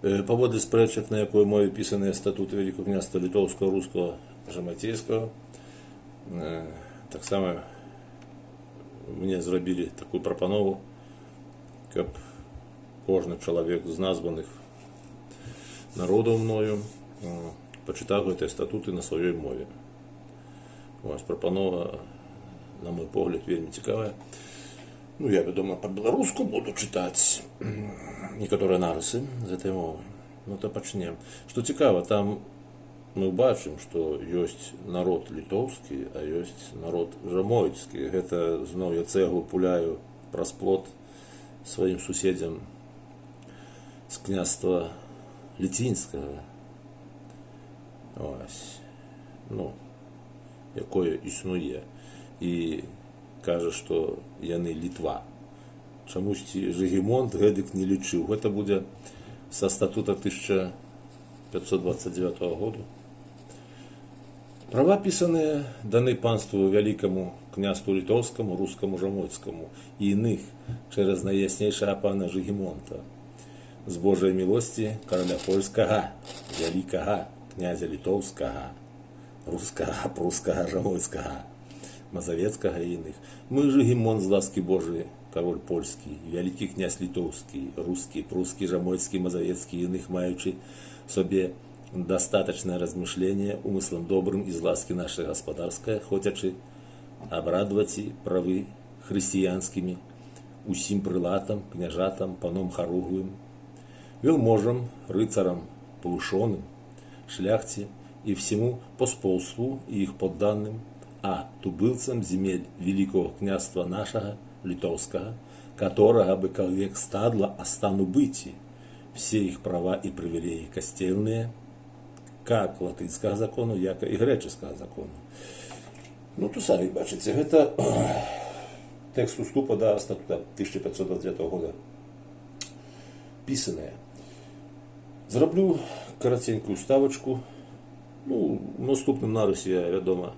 Паводле спрэчак, на якой мове пісаныя статуты Вялікага княства літоўскага, рускага, жамайцейскага, таксама мне зрабілі такую прапанову, каб кожны чалавек з названых народаў мною пачытаў гэтыя статуты на сваёй мове. Прапанова, на мой погляд, вельмі цікавая. Я, вядома, па-беларуску буду чытаць некаторыя нарысы з гэтай мовы. То пачнем. Што цікава, там мы бачым, што ёсць народ літоўскі, а ёсць народ жамойцкі. Гэта зноў я цэглу пуляю праз плот сваім суседзям з княства ліцвінскага. Якое існуе. І кажа, што яны Літва. Чамусьці Жыгімонт гэтак не лічыў. Гэта будзе са статута 1529 году. Права пісаныя даны панству вялікаму княству літоўскаму, рускаму, жамойцкаму і іных через найяснейшага пана Жыгімонта. З Божай мілосці караля польскага, вялікага князя літоўскага, рускага, прускага, жамойцкага, мазавецкага і іных. Мы Жыгімонт з ласкі Божай, король польскі, вялікі князь літоўскі, рускі, прускі, жамойцкі, мазавецкі і іных, маючы собе достаточное размышление умыслом добрым из ласки нашей господарской, хотячи обрадовать и правы христианскими усім прилатам, княжатам, паном хоругвым, велможам, рыцарам, повышенным, шляхте и всему посполству и их подданным, а тубылцам земель великого княства нашего, литовского, которого бы как век стадла остану быти, все их права и привилеи костельные, как латынского закону, як и греческого закону. То самі бачите, гэта текст уступа до статута 1529 года писанное. Зраблю коротенькую ставочку. В наступным нарысе я, вядома,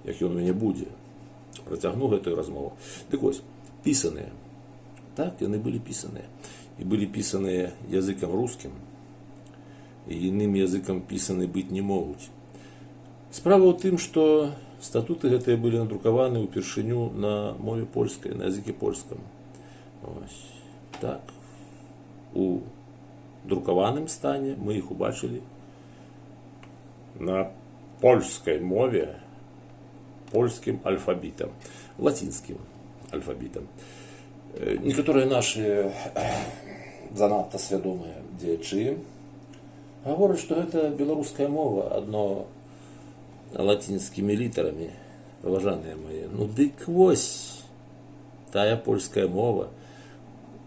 як ён у мяне будзе, працягну гэтую размову. Дык вось, пісаныя. Так, яны былі пісаныя. І былі пісаныя языкам рускім, і іным языкам пісаны быць не могуць. Справа ў тым, што статуты гэтыя былі надрукаваны ўпершыню на мове польскай, на языке польскам. Так, у друкаваным стане мы іх убачылі на польскай мове, польскім альфабітам, лацінскім альфабітам. Некаторыя нашы занадта свядомыя дзеячы гавораць, што гэта беларуская мова, адно лацінскімі літарамі, паважаныя мае. Дык вось, тая польская мова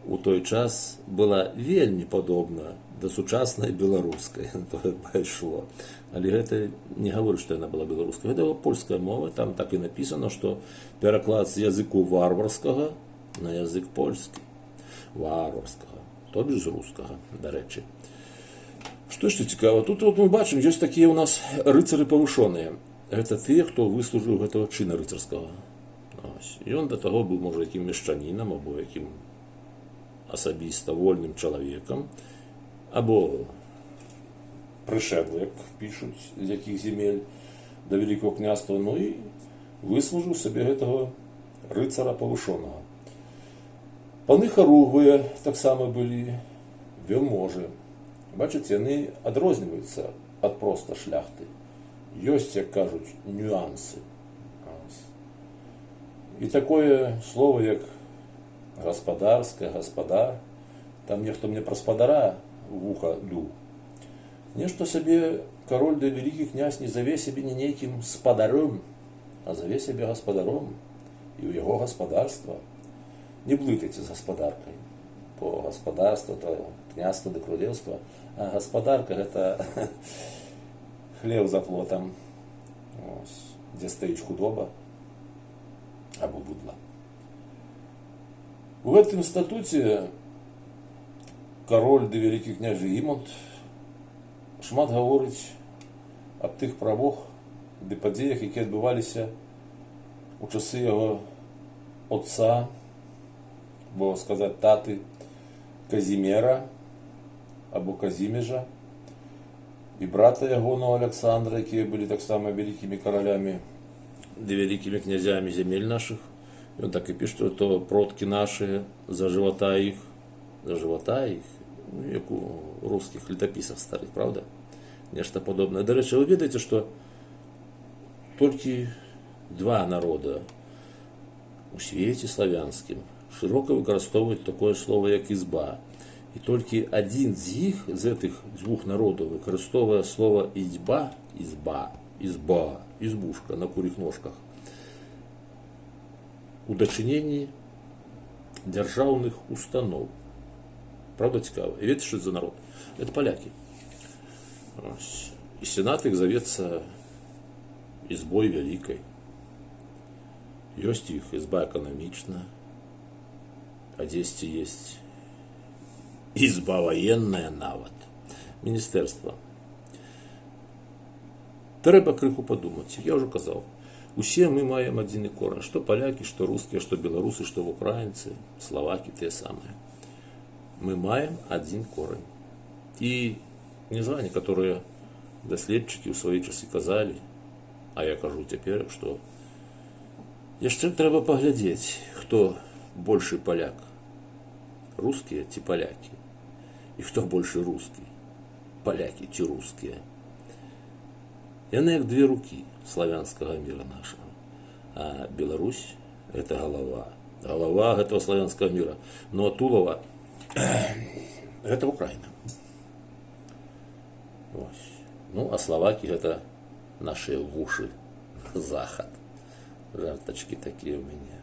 у той час была вельмі падобна да сучаснай беларускай. Тое пайшло. Але гэта не гаворыць, што яна была беларускай. Гэта была польская мова, там так і напісана, што пераклад з языку варварскага на язык польскі. Варварскага, тот же з рускага, дарэчы. Што яшчэ цікава, тут мы бачым, ёсць такія ў нас рыцары павышоныя. Гэта тыя, хто выслужыў гэтага чына рыцарскага. Ён да таго быў, можа, якім мешчанінам, або якім асабіста вольным чалавекам, або прышэдлы, як пішуць, з якіх земель да вялікага княства, і выслужыў сабе гэтага рыцара павышонага. Паны харугвыя таксама былі, вельможы. Бачыце, яны адрозніваюцца ад проста шляхты. Ёсць, як кажуць, нюансы. І такое слово, як гаспадарскае, гаспадар, там нехто мне пра спадара вуха дуў. Нешта сабе кароль да вялікі князь не заве сябе не нейкім спадаром, а заве сябе гаспадаром і ў яго гаспадарства. Не блытайце з гаспадаркай. Бо гаспадарства, то княства да кралеўства, а гаспадарка гэта хлеў за плотам, дзе стаіць худоба або быдла. У гэтым статуце кароль ды вялікі князь Жыгімонт шмат гаворыць аб тых правах ды падзеях, якія адбываліся у часы яго отца, бо сказаць таты Казімера, або Казіміжа і брата ягоного Александра, якія былі таксама вялікімі каралямі ды вялікімі князямі земель наших. І он так і піша, што то продкі нашыя за жывата іх, ну, як у рускіх летапісах старых, правда? Нешта падобнае. Дарэчы, вы ведаеце, што толькі два народа у свеце славянскім шырока выкарыстоўваюць такое слово, як ізба. І толькі адзін з іх, з гэтых дзвюх народаў, выкарыстоўвае слово ізба, ізбушка на куріх ножках у дачыненні дзяржаўных устаноў. Правда цікава? І ведаеце, што за народ? Это палякі. І сенат іх завецца ізбой вялікай. Ёсць іх ізба эканамічная, а дзесьці ёсць ізба ваенная нават. Міністэрства. Трэба крыху падумаць. Я ўжо казаў, усе мы маем адзіны корань. Што палякі, што рускія, што беларусы, што украінцы, славакі тыя самыя. Мы маем адзін корань. І не знаю, некаторыя даследчыкі ў свае часы казалі, а я кажу цяпер, што яшчэ трэба паглядзець, хто большы паляк. Рускія ці палякі? І хто большы рускі? Палякі ці рускія? Яны як две рукі славянскага міра нашага. А Беларусь – гэта галава. Галава гэтага славянскага міра. Ну а тулава – гэта Украіна. Ось. Ну а славакі – гэта нашыя вушы. Захад. Жартачкі такія ў мяне.